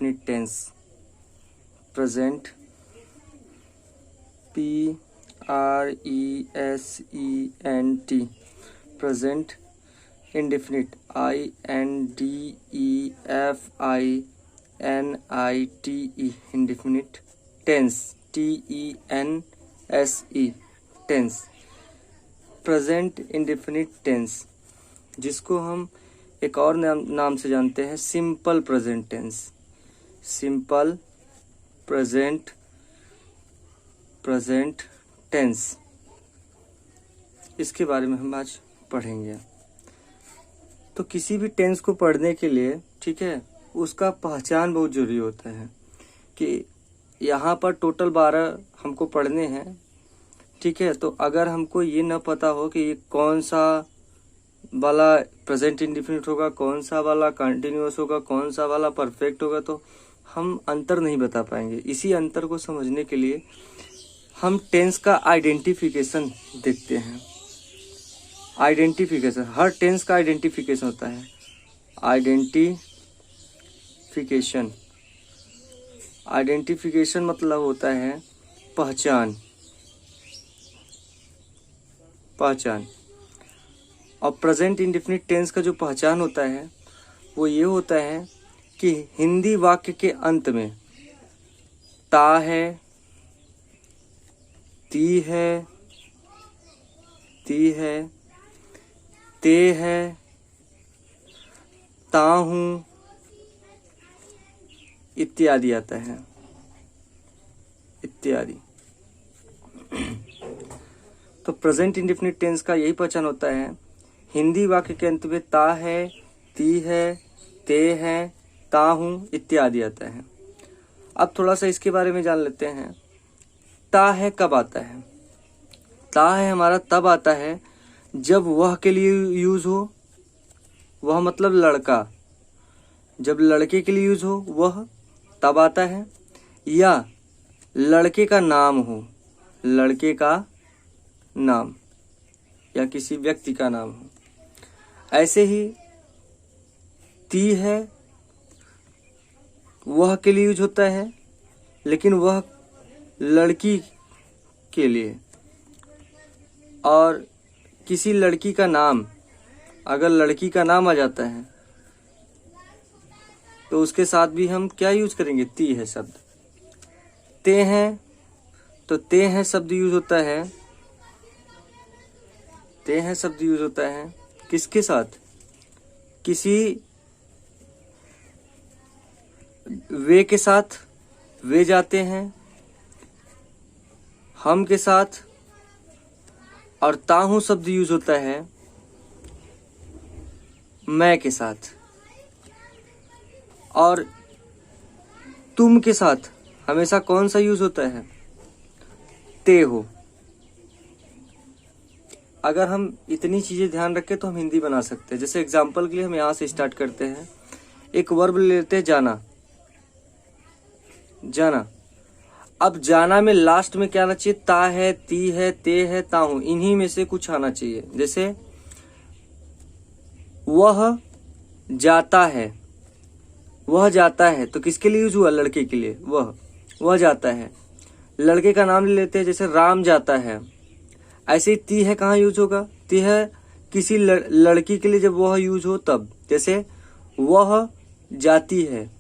Indefinite tense. Present PRESENT, present indefinite INDEFINITE, indefinite tense TENSE, tense. Present indefinite tense, जिसको हम एक और नाम से जानते हैं simple present tense. Simple present tense, इसके बारे में हम आज पढ़ेंगे। तो किसी भी टेंस को पढ़ने के लिए, ठीक है, उसका पहचान बहुत जरूरी होता है कि यहाँ पर टोटल 12 हमको पढ़ने हैं, ठीक है। तो अगर हमको ये न पता हो कि ये कौन सा वाला प्रेजेंट इंडेफिनिट होगा, कौन सा वाला कंटिन्यूअस होगा, कौन सा वाला परफेक्ट होगा, तो हम अंतर नहीं बता पाएंगे। इसी अंतर को समझने के लिए हम टेंस का आइडेंटिफिकेशन देखते हैं। आइडेंटिफिकेशन, हर टेंस का आइडेंटिफिकेशन होता है। आइडेंटिफिकेशन मतलब होता है पहचान। और प्रेजेंट इंडेफिनिट टेंस का जो पहचान होता है वो ये होता है कि हिंदी वाक्य के अंत में ता है, ती है, ते है, ता हूं इत्यादि आता है, इत्यादि। तो प्रेजेंट इंडेफिनिट टेंस का यही पहचान होता है, हिंदी वाक्य के अंत में ता है, ती है, ते है, ता हूं इत्यादि आता है। अब थोड़ा सा इसके बारे में जान लेते हैं। ता है कब आता है? ता है हमारा तब आता है जब वह के लिए यूज हो। वह मतलब लड़का, जब लड़के के लिए यूज हो वह तब आता है, या लड़के का नाम हो, लड़के का नाम या किसी व्यक्ति का नाम हो। ऐसे ही ती है वह के लिए यूज होता है, लेकिन वह लड़की के लिए। और किसी लड़की का नाम, अगर लड़की का नाम आ जाता है तो उसके साथ भी हम क्या यूज करेंगे? ती है शब्द। ते हैं, तो ते हैं शब्द यूज होता है, ते हैं शब्द यूज होता है किसके साथ? किसी वे के साथ, वे जाते हैं, हम के साथ। और ताहू शब्द यूज होता है मैं के साथ। और तुम के साथ हमेशा कौन सा यूज होता है? ते हो। अगर हम इतनी चीजें ध्यान रखें तो हम हिंदी बना सकते हैं। जैसे एग्जाम्पल के लिए हम यहाँ से स्टार्ट करते हैं। एक वर्ब लेते हैं जाना, जाना। अब जाना में लास्ट में क्या आना चाहिए? ता है, ती है, ते है, ता हूं, इन्हीं में से कुछ आना चाहिए। जैसे वह जाता है, वह जाता है तो किसके लिए यूज हुआ? लड़के के लिए। वह जाता है। लड़के का नाम ले लेते हैं, जैसे राम जाता है। ऐसे ही ती है कहाँ यूज होगा? ती है किसी लड़की के लिए जब वह यूज हो तब। जैसे वह जाती है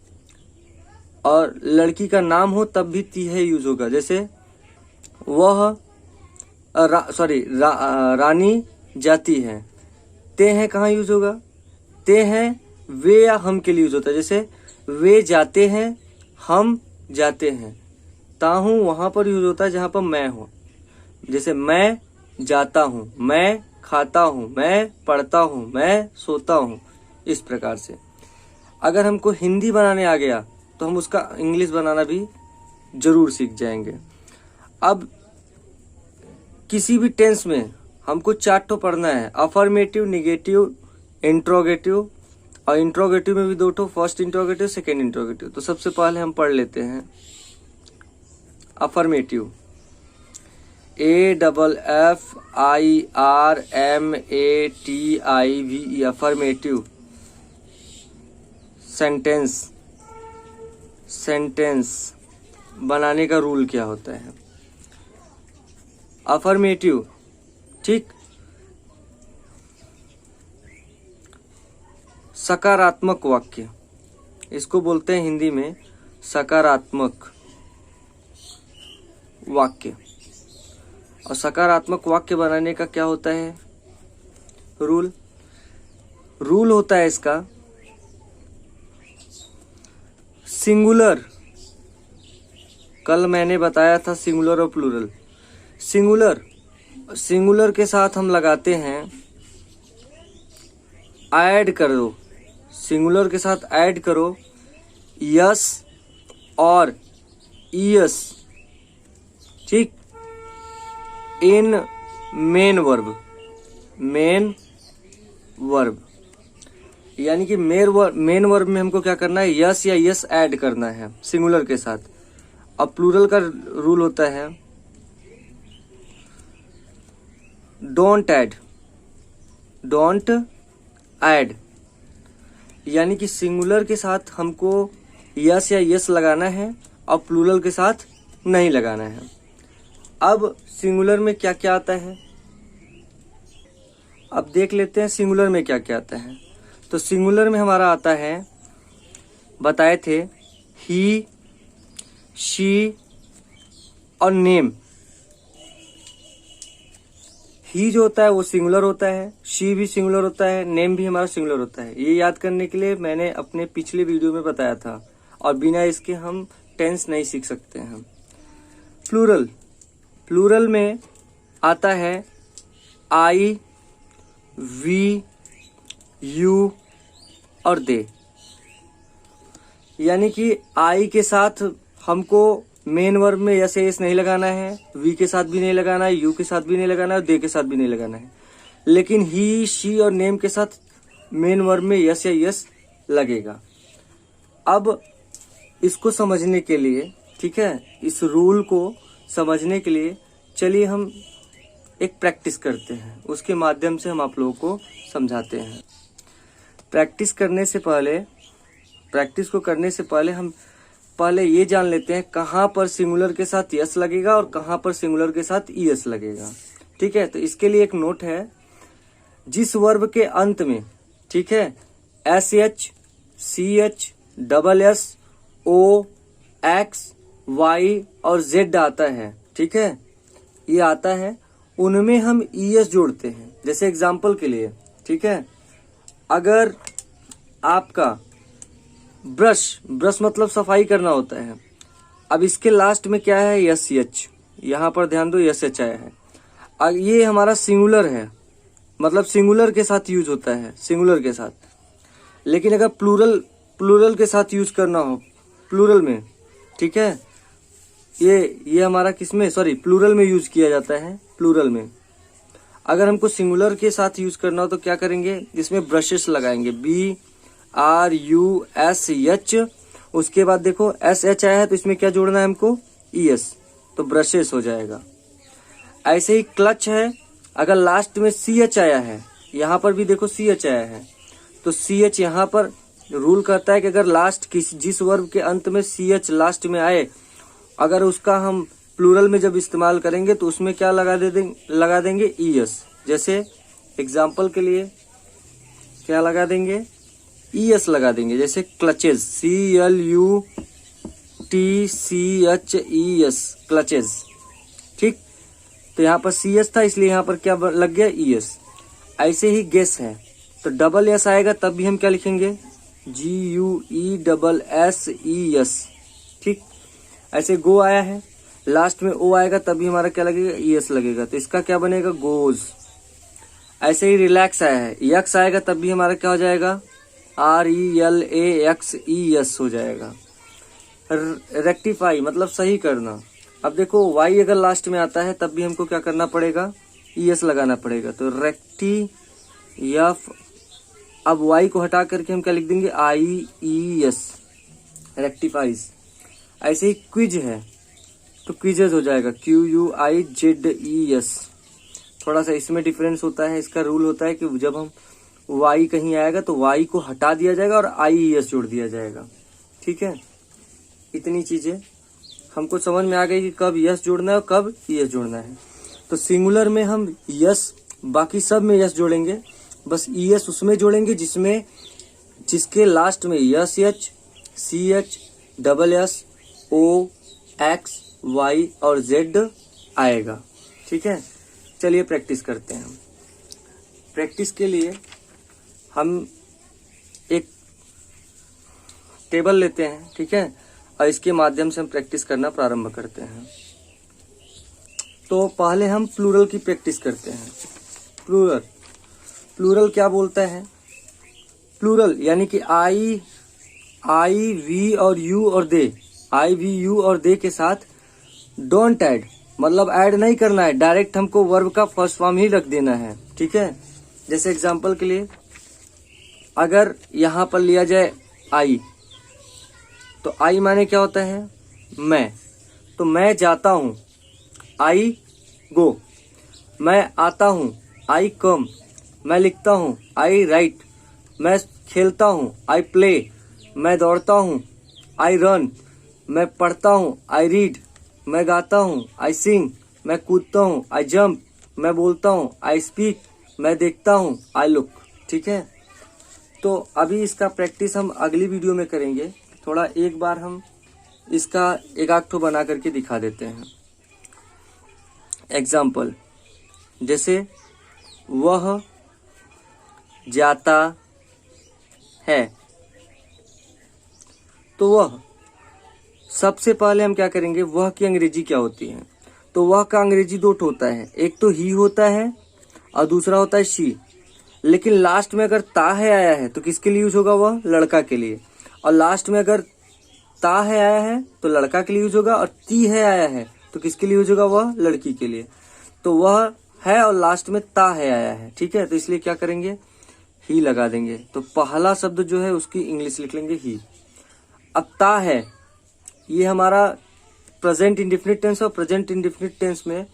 और लड़की का नाम हो तब भी ती है यूज होगा। जैसे वह रानी जाती है। ते है कहाँ यूज होगा? ते है वे या हम के लिए यूज होता है। जैसे वे जाते हैं, हम जाते हैं। ताहू वहां पर यूज होता है जहां पर मैं हूं। जैसे मैं जाता हूं, मैं खाता हूं, मैं पढ़ता हूं, मैं सोता हूं। इस प्रकार से अगर हमको हिंदी बनाने आ गया तो हम उसका इंग्लिश बनाना भी जरूर सीख जाएंगे। अब किसी भी टेंस में हमको 4 ठो पढ़ना है, अफर्मेटिव, निगेटिव, इंट्रोगेटिव। और इंट्रोगेटिव में भी 2 ठो, फर्स्ट इंट्रोगेटिव, सेकेंड इंट्रोगेटिव। तो सबसे पहले हम पढ़ लेते हैं affirmative. AFFIRMATIVE, affirmative. Sentence sentence बनाने का रूल क्या होता है। अफर्मेटिव, ठीक, सकारात्मक वाक्य, इसको बोलते हैं हिंदी में सकारात्मक वाक्य। और सकारात्मक वाक्य बनाने का क्या होता है रूल। रूल होता है इसका सिंगुलर। कल मैंने बताया था सिंगुलर और प्लूरल। सिंगुलर के साथ हम लगाते हैं ऐड करो, सिंगुलर के साथ ऐड करो यस और ईएस, ठीक, इन मेन वर्ब, यानी कि मेन वर्ब में हमको क्या करना है, यस या यस ऐड करना है सिंगुलर के साथ। अब प्लूरल का रूल होता है डोंट ऐड, यानी कि सिंगुलर के साथ हमको यस या यस लगाना है और प्लूरल के साथ नहीं लगाना है। अब सिंगुलर में क्या क्या आता है, अब देख लेते हैं सिंगुलर में क्या क्या आता है। तो सिंगुलर में हमारा आता है, बताए थे, ही, शी और नेम। ही जो होता है वो सिंगुलर होता है, शी भी सिंगुलर होता है, नेम भी हमारा सिंगुलर होता है। ये याद करने के लिए मैंने अपने पिछले वीडियो में बताया था, और बिना इसके हम टेंस नहीं सीख सकते हैं। प्लूरल में आता है आई, वी, यू और दे, यानी कि आई के साथ हमको मेन वर्ब में यस या यस नहीं लगाना है, वी के साथ भी नहीं लगाना है, यू के साथ भी नहीं लगाना है, और दे के साथ भी नहीं लगाना है। लेकिन ही, शी और नेम के साथ मेन वर्ब में यस या यस लगेगा। अब इसको समझने के लिए, ठीक है, इस रूल को समझने के लिए चलिए हम एक प्रैक्टिस करते हैं, उसके माध्यम से हम आप लोगों को समझाते हैं। प्रैक्टिस को करने से पहले हम पहले ये जान लेते हैं कहाँ पर सिंगुलर के साथ यस लगेगा और कहाँ पर सिंगुलर के साथ ईएस लगेगा। ठीक है, तो इसके लिए एक नोट है, जिस वर्ब के अंत में, ठीक है, SH, CH, SS, O, X, Y और Z आता है, ठीक है, ये आता है, उनमें हम ES जोड़ते हैं। जैसे एग्जाम्पल के लिए, ठीक है, अगर आपका ब्रश मतलब सफाई करना होता है, अब इसके लास्ट में क्या है, SH, यहाँ पर ध्यान दो, SH आया है। अब ये हमारा सिंगुलर है, मतलब सिंगुलर के साथ यूज होता है, सिंगुलर के साथ। लेकिन अगर प्लूरल के साथ यूज करना हो, प्लूरल में, ठीक है, ये हमारा किसमें, सॉरी, प्लूरल में यूज किया जाता है। प्लूरल में अगर हमको सिंगुलर के साथ यूज करना हो तो क्या करेंगे, इसमें ब्रशेस लगाएंगे, BRUSH, उसके बाद देखो SH आया है तो इसमें क्या जोड़ना है हमको, ES, तो ब्रशेस हो जाएगा। ऐसे ही क्लच है, अगर लास्ट में CH आया है, यहाँ पर भी देखो CH आया है, तो CH यहाँ पर रूल करता है कि अगर लास्ट जिस वर्ब के अंत में CH लास्ट में आए, अगर उसका हम प्लूरल में जब इस्तेमाल करेंगे तो उसमें क्या लगा देंगे ES। जैसे एग्जाम्पल के लिए क्या लगा देंगे, ES लगा देंगे, जैसे क्लचेज, CLUTCHES, क्लचेज, ठीक, तो यहाँ पर CS था इसलिए यहाँ पर क्या लग गया, ES। ऐसे ही गेस है, तो डबल एस आएगा तब भी हम क्या लिखेंगे, GUESSES, ठीक। ऐसे गो आया है, लास्ट में O आएगा तब भी हमारा क्या लगेगा, ES लगेगा, तो इसका क्या बनेगा, गोज। ऐसे ही रिलैक्स आया है, यक्स आएगा तब भी हमारा क्या हो जाएगा, RELAXES हो जाएगा। रेक्टिफाई मतलब सही करना। अब देखो Y अगर लास्ट में आता है तब भी हमको क्या करना पड़ेगा, ES लगाना पड़ेगा, तो रेक्टिफ। अब Y को हटा करके हम क्या लिख देंगे, IES, रेक्टिफाइज। ऐसे ही क्विज है तो क्विजेज हो जाएगा, QUIZES। थोड़ा सा इसमें डिफरेंस होता है, इसका रूल होता है कि जब हम Y कहीं आएगा तो Y को हटा दिया जाएगा और IES जोड़ दिया जाएगा, ठीक है। इतनी चीजें हमको समझ में आ गई कि कब यस जोड़ना है और कब यस जोड़ना है। तो सिंगुलर में हम यस, बाकी सब में यस जोड़ेंगे, बस ईएस उसमें जोड़ेंगे जिसके लास्ट में S H, C H, double S, O, X, Y और जेड आएगा। ठीक है, चलिए प्रैक्टिस करते हैं। प्रैक्टिस के लिए हम एक टेबल लेते हैं, ठीक है, और इसके माध्यम से हम प्रैक्टिस करना प्रारंभ करते हैं। तो पहले हम प्लूरल की प्रैक्टिस करते हैं। प्लूरल क्या बोलता है? प्लूरल यानी कि आई, वी और यू और दे, आई, वी, यू और दे के साथ डोंट ऐड, मतलब ऐड नहीं करना है, डायरेक्ट हमको वर्ब का फर्स्ट फॉर्म ही रख देना है। ठीक है, जैसे एग्जांपल के लिए अगर यहां पर लिया जाए आई, तो आई माने क्या होता है? मैं। तो मैं जाता हूं, आई गो। मैं आता हूं, आई कम। मैं लिखता हूं, आई राइट। मैं खेलता हूं, आई प्ले। मैं दौड़ता हूं, आई रन। मैं पढ़ता हूं, आई रीड। मैं गाता हूं, आई सिंग। मैं कूदता हूं, आई जंप। मैं बोलता हूं, आई स्पीक। मैं देखता हूं, आई लुक। ठीक है, तो अभी इसका प्रैक्टिस हम अगली वीडियो में करेंगे। थोड़ा एक बार हम इसका एक आध ठो बना करके दिखा देते हैं। एग्जाम्पल, जैसे वह जाता है, तो वह, सबसे पहले हम क्या करेंगे, वह की अंग्रेजी क्या होती है? तो वह का अंग्रेजी दो होता है, एक तो ही होता है और दूसरा होता है शी। लेकिन लास्ट में अगर ता है आया है तो किसके लिए यूज होगा? वह लड़का के लिए। और लास्ट में अगर ता है आया है तो लड़का के लिए यूज होगा, और ती है आया है तो किसके लिए यूज होगा? वह लड़की के लिए। तो वह है और लास्ट में ता है आया है, ठीक है, तो इसलिए क्या करेंगे? ही लगा देंगे। तो पहला शब्द जो है उसकी इंग्लिश लिख लेंगे ही। अब ता है, ये हमारा प्रेजेंट इंडेफिनिट टेंस, और प्रेजेंट इंडेफिनिट टेंस में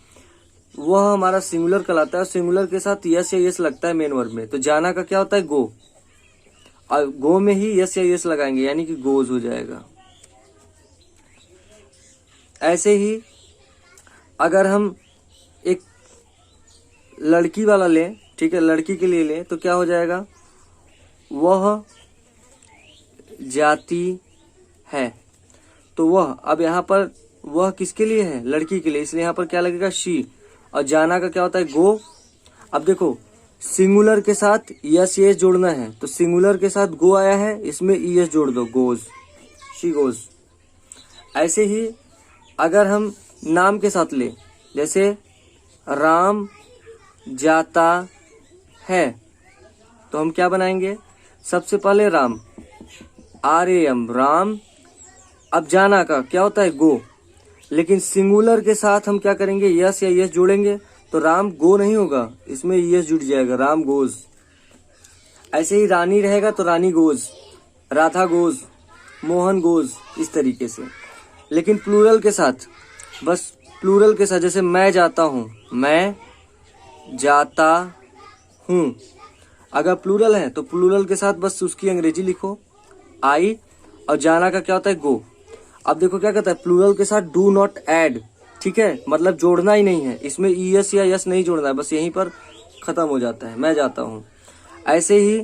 वह हमारा सिंगुलर कहलाता है। सिंगुलर के साथ यस या यस लगता है मेन वर्ब में। तो जाना का क्या होता है? गो। और गो में ही यस या यस लगाएंगे, यानी कि गोज हो जाएगा। ऐसे ही अगर हम एक लड़की वाला लें, ठीक है, लड़की के लिए लें, तो क्या हो जाएगा? वह जाती है। तो वह, अब यहाँ पर वह किसके लिए है? लड़की के लिए, इसलिए यहाँ पर क्या लगेगा? शी। और जाना का क्या होता है? गो। अब देखो, सिंगुलर के साथ यस यस जोड़ना है, तो सिंगुलर के साथ गो आया है, इसमें ईएस जोड़ दो, गोज, शी गोज। ऐसे ही अगर हम नाम के साथ ले, जैसे राम जाता है, तो हम क्या बनाएंगे? सबसे पहले राम, RAM, राम। अब जाना का क्या होता है? गो। लेकिन सिंगुलर के साथ हम क्या करेंगे? यस या यस जोड़ेंगे, तो राम गो नहीं होगा, इसमें यस जुड़ जाएगा, राम गोज। ऐसे ही रानी रहेगा तो Rani goes, Radha goes, Mohan goes, इस तरीके से। लेकिन प्लूरल के साथ, बस प्लूरल के साथ, जैसे मैं जाता हूं, मैं जाता हूं। अगर प्लूरल है तो प्लूरल के साथ बस उसकी अंग्रेजी लिखो, आई, और जाना का क्या होता है? गो। अब देखो क्या कहता है? प्लूरल के साथ डू नॉट ऐड, ठीक है, मतलब जोड़ना ही नहीं है, इसमें ईएस या यस नहीं जोड़ना है, बस यहीं पर खत्म हो जाता है, मैं जाता हूं। ऐसे ही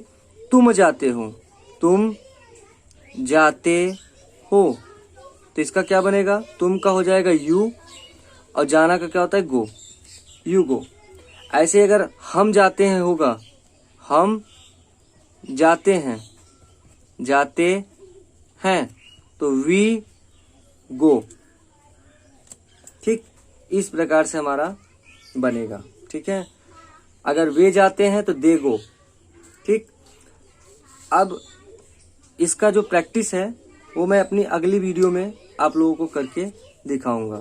तुम जाते हो, तुम जाते हो, तो इसका क्या बनेगा? तुम का हो जाएगा यू, और जाना का क्या होता है? गो, यू गो। ऐसे अगर हम जाते हैं होगा, हम जाते हैं, जाते हैं, तो वी गो। ठीक, इस प्रकार से हमारा बनेगा। ठीक है, अगर वे जाते हैं तो दे गो। ठीक, अब इसका जो प्रैक्टिस है वो मैं अपनी अगली वीडियो में आप लोगों को करके दिखाऊंगा,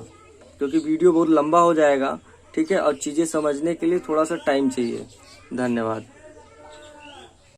क्योंकि वीडियो बहुत लंबा हो जाएगा। ठीक है, और चीजें समझने के लिए थोड़ा सा टाइम चाहिए। धन्यवाद।